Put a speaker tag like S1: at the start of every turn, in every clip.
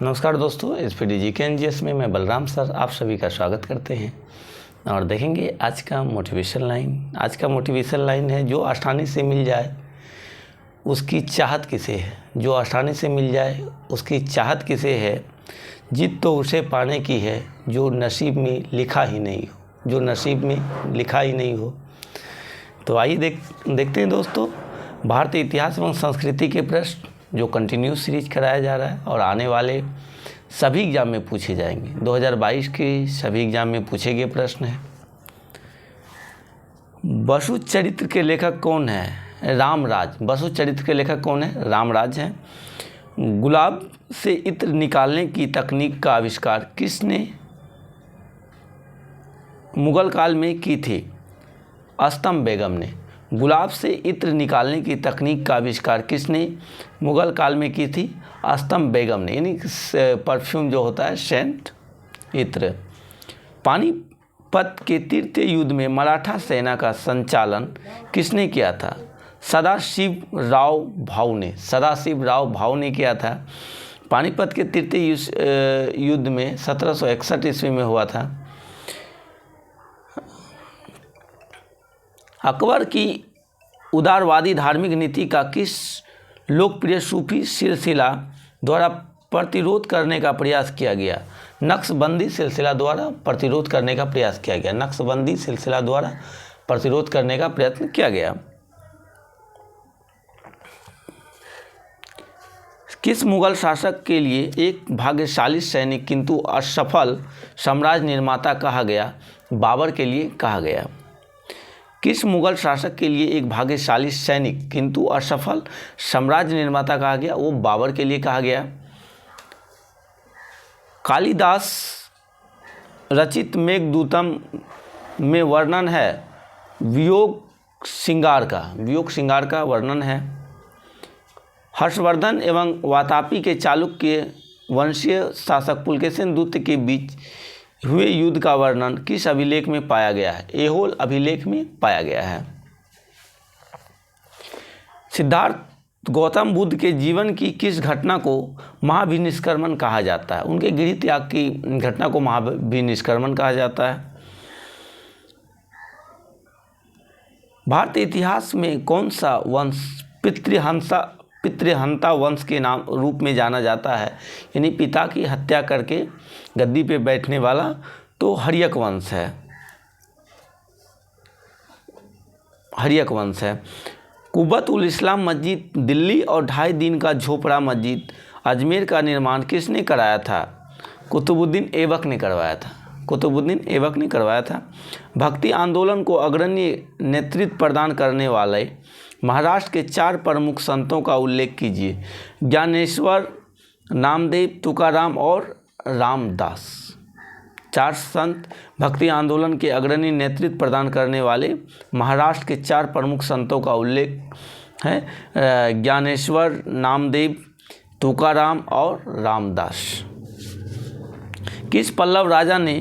S1: नमस्कार दोस्तों, SPD GK NGS में मैं बलराम सर आप सभी का स्वागत करते हैं और देखेंगे आज का मोटिवेशन लाइन। आज का मोटिवेशन लाइन है, जो आसानी से मिल जाए उसकी चाहत किसे है। जो आसानी से मिल जाए उसकी चाहत किसे है। जीत तो उसे पाने की है जो नसीब में लिखा ही नहीं हो, जो नसीब में लिखा ही नहीं हो। तो आइए देखते हैं दोस्तों, भारतीय इतिहास एवं संस्कृति के प्रश्न जो कंटिन्यूस सीरीज कराया जा रहा है और आने वाले सभी एग्जाम में पूछे जाएंगे। 2022 के सभी एग्जाम में पूछे गए प्रश्न है। वसु चरित्र के लेखक कौन है? रामराज। वसु चरित्र के लेखक कौन है? रामराज हैं। गुलाब से इत्र निकालने की तकनीक का आविष्कार किसने मुगल काल में की थी? अस्तम बेगम ने। गुलाब से इत्र निकालने की तकनीक का आविष्कार किसने मुगल काल में की थी? अस्तम बेगम ने। यानी परफ्यूम जो होता है, सेंट, इत्र। पानीपत के तृतीय युद्ध में मराठा सेना का संचालन किसने किया था? सदाशिव राव भाऊ ने। सदाशिव राव भाऊ ने किया था। पानीपत के तृतीय युद्ध में 1761 ईस्वी में हुआ था। अकबर की उदारवादी धार्मिक नीति का किस लोकप्रिय सूफी सिलसिला द्वारा प्रतिरोध करने का प्रयास किया गया? नक्शबंदी सिलसिला द्वारा प्रतिरोध करने का प्रयास किया गया। नक्शबंदी सिलसिला द्वारा प्रतिरोध करने का प्रयत्न किया गया। किस मुगल शासक के लिए एक भाग्यशाली सैनिक किंतु असफल साम्राज्य निर्माता कहा गया? बाबर के लिए कहा गया। किस मुगल शासक के लिए एक भाग्यशाली सैनिक किंतु असफल साम्राज्य निर्माता कहा गया? वो बाबर के लिए कहा गया। कालिदास रचित मेघदूतम में वर्णन है वियोग श्रृंगार का। वियोग श्रृंगार का वर्णन है। हर्षवर्धन एवं वातापी के चालुक्य वंशीय शासक पुलकेशिन द्वितीय के बीच हुए युद्ध का वर्णन किस अभिलेख में पाया गया है? ऐहोल अभिलेख में पाया गया है। सिद्धार्थ गौतम बुद्ध के जीवन की किस घटना को महाभिनिष्क्रमण कहा जाता है? उनके गृह त्याग की घटना को महाभिनिष्क्रमण कहा जाता है। भारतीय इतिहास में कौन सा वंश पितृहंता वंश के नाम रूप में जाना जाता है? यानी पिता की हत्या करके गद्दी पे बैठने वाला, तो हर्यक वंश है। हर्यक वंश है। कुब्बत उल इस्लाम मस्जिद दिल्ली और 2.5 दिन का झोपड़ा मस्जिद अजमेर का निर्माण किसने कराया था? कुतुबुद्दीन ऐबक ने करवाया था। कुतुबुद्दीन ऐबक ने करवाया था। भक्ति आंदोलन को अग्रणी नेतृत्व प्रदान करने वाले महाराष्ट्र के 4 प्रमुख संतों का उल्लेख कीजिए। ज्ञानेश्वर, नामदेव, तुकाराम और रामदास। 4 संत भक्ति आंदोलन के अग्रणी नेतृत्व प्रदान करने वाले महाराष्ट्र के 4 प्रमुख संतों का उल्लेख है। ज्ञानेश्वर, नामदेव, तुकाराम और रामदास। किस पल्लव राजा ने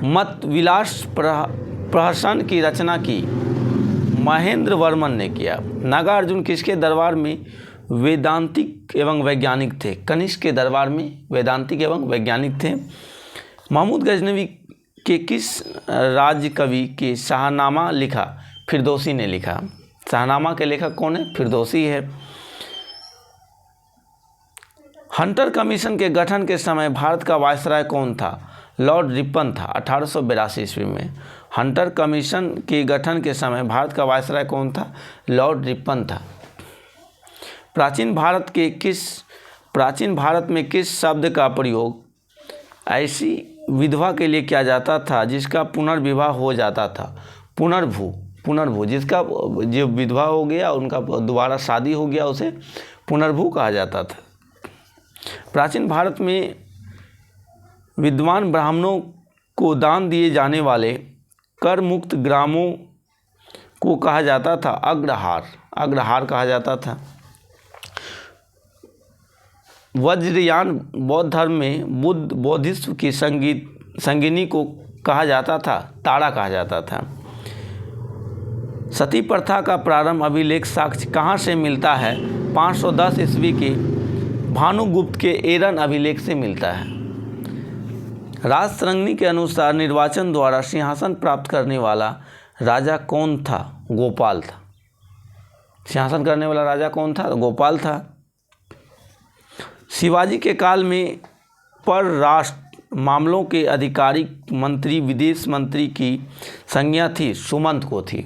S1: मत विलास प्रहसन की रचना की? महेंद्र वर्मन ने किया। नागार्जुन किसके दरबार में वेदांतिक एवं वैज्ञानिक थे? कनिष्क के दरबार में वेदांतिक एवं वैज्ञानिक थे। महमूद गजनवी के किस राज्य कवि के शाहनामा लिखा? फिरदौसी ने लिखा। शाहनामा के लेखक कौन है? फिरदौसी है। हंटर कमीशन के गठन के समय भारत का वायसराय कौन था? लॉर्ड रिपन था। 1882 ईस्वी में हंटर कमीशन के गठन के समय भारत का वायसराय कौन था? लॉर्ड रिपन था। प्राचीन भारत में किस शब्द का प्रयोग ऐसी विधवा के लिए किया जाता था जिसका पुनर्विवाह हो जाता था? पुनर्भू। जिसका जो विधवा हो गया, उनका दोबारा शादी हो गया, उसे पुनर्भू कहा जाता था। प्राचीन भारत में विद्वान ब्राह्मणों को दान दिए जाने वाले कर मुक्त ग्रामों को कहा जाता था अग्रहार कहा जाता था। वज्रयान बौद्ध धर्म में बुद्ध बोधिस्व की संगिनी को कहा जाता था ताड़ा कहा जाता था। सती प्रथा का प्रारंभ अभिलेख साक्ष्य कहाँ से मिलता है? 510 ईस्वी के भानुगुप्त के एरन अभिलेख से मिलता है। राजतरंगिणी के अनुसार निर्वाचन द्वारा सिंहासन प्राप्त करने वाला राजा कौन था? गोपाल था। सिंहासन करने वाला राजा कौन था? गोपाल था। शिवाजी के काल में परराष्ट्र मामलों के आधिकारिक मंत्री विदेश मंत्री की संज्ञा थी सुमंत को थी।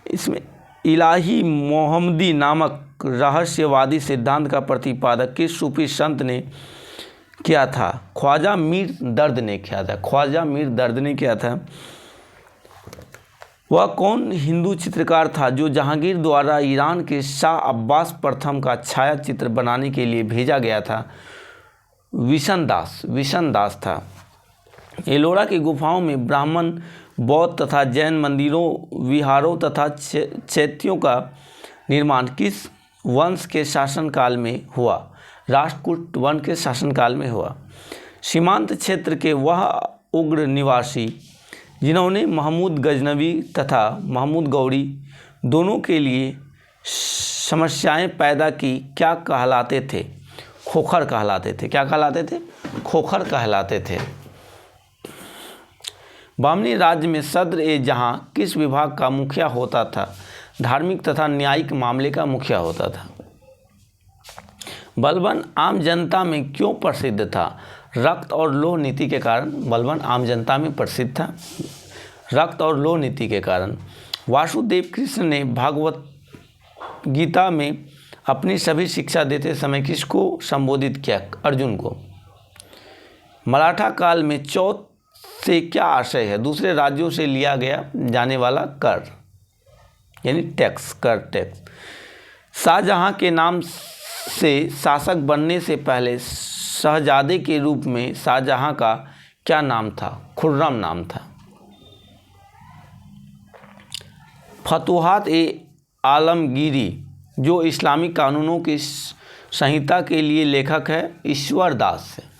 S1: इसमें इलाही मोहम्मदी नामक रहस्यवादी सिद्धांत का प्रतिपादक किस सूफी संत ने किया था? ख्वाजा मीर दर्द ने किया था। ख्वाजा मीर दर्द ने किया था। वह कौन हिंदू चित्रकार था जो जहांगीर द्वारा ईरान के शाह अब्बास प्रथम का छाया चित्र बनाने के लिए भेजा गया था? विशन दास था। एलोरा की गुफाओं में ब्राह्मण, बौद्ध तथा जैन मंदिरों, विहारों तथा चैत्यों का निर्माण किस वंश के शासनकाल में हुआ? राष्ट्रकूट वंश के शासनकाल में हुआ। सीमांत क्षेत्र के वह उग्र निवासी जिन्होंने महमूद गजनवी तथा महमूद गौरी दोनों के लिए समस्याएं पैदा की, क्या कहलाते थे? खोखर कहलाते थे। क्या कहलाते थे? खोखर कहलाते थे। बामनी राज्य में सद्र ए जहां किस विभाग का मुखिया होता था? धार्मिक तथा न्यायिक मामले का मुखिया होता था। बलबन आम जनता में क्यों प्रसिद्ध था? रक्त और लौह नीति के कारण बलबन आम जनता में प्रसिद्ध था। रक्त और लौह नीति के कारण। वासुदेव कृष्ण ने भागवत गीता में अपनी सभी शिक्षा देते समय किसको संबोधित किया? अर्जुन को। मराठा काल में चौथ से क्या आशय है? दूसरे राज्यों से लिया गया जाने वाला कर, यानी टैक्स, कर टैक्स। शाहजहां के नाम से शासक बनने से पहले शहजादे के रूप में शाहजहां का क्या नाम था? खुर्रम नाम था। फतुहात ए आलमगीरी जो इस्लामिक कानूनों की संहिता के लिए लेखक है, ईश्वर दास है।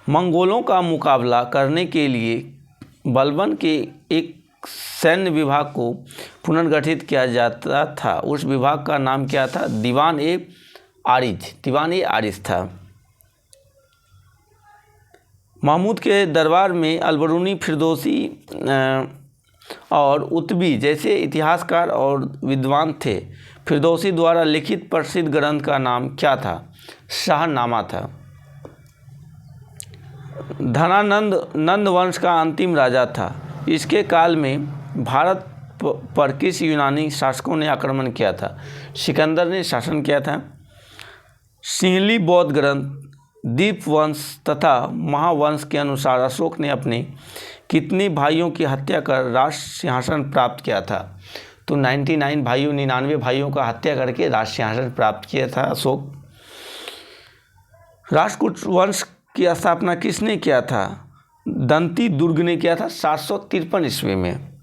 S1: मंगोलों का मुकाबला करने के लिए बलबन के एक सैन्य विभाग को पुनर्गठित किया जाता था। उस विभाग का नाम क्या था? दीवान ए आरिज। दीवान ए आरिज था। महमूद के दरबार में अलबरूनी, फिरदौसी और उतबी जैसे इतिहासकार और विद्वान थे। फिरदौसी द्वारा लिखित प्रसिद्ध ग्रंथ का नाम क्या था? शाहनामा था। धनानंद नंद वंश का अंतिम राजा था। इसके काल में भारत पर किस यूनानी शासकों ने आक्रमण किया था? सिकंदर ने शासन किया था। सिंहली बौद्ध ग्रंथ दीपवंश तथा महावंश के अनुसार अशोक ने अपने कितने भाइयों की हत्या कर राष्ट्र सिंहासन प्राप्त किया था? तो 99 भाइयों, 99 भाइयों का हत्या करके राष्ट्र सिंहासन प्राप्त किया था अशोक। राष्ट्रकूट वंश की स्थापना किसने किया था? दंती दुर्ग ने किया था 753 ईस्वी में।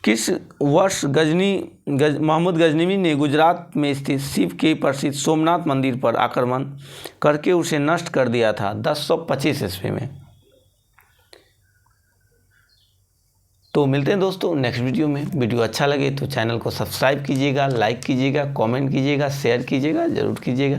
S1: किस वर्ष मोहम्मद गजनवी ने गुजरात में स्थित शिव के प्रसिद्ध सोमनाथ मंदिर पर आक्रमण करके उसे नष्ट कर दिया था? 1025 ईस्वी में। तो मिलते हैं दोस्तों नेक्स्ट वीडियो में। वीडियो अच्छा लगे तो चैनल को सब्सक्राइब कीजिएगा, लाइक कीजिएगा, कमेंट कीजिएगा, शेयर कीजिएगा, ज़रूर कीजिएगा।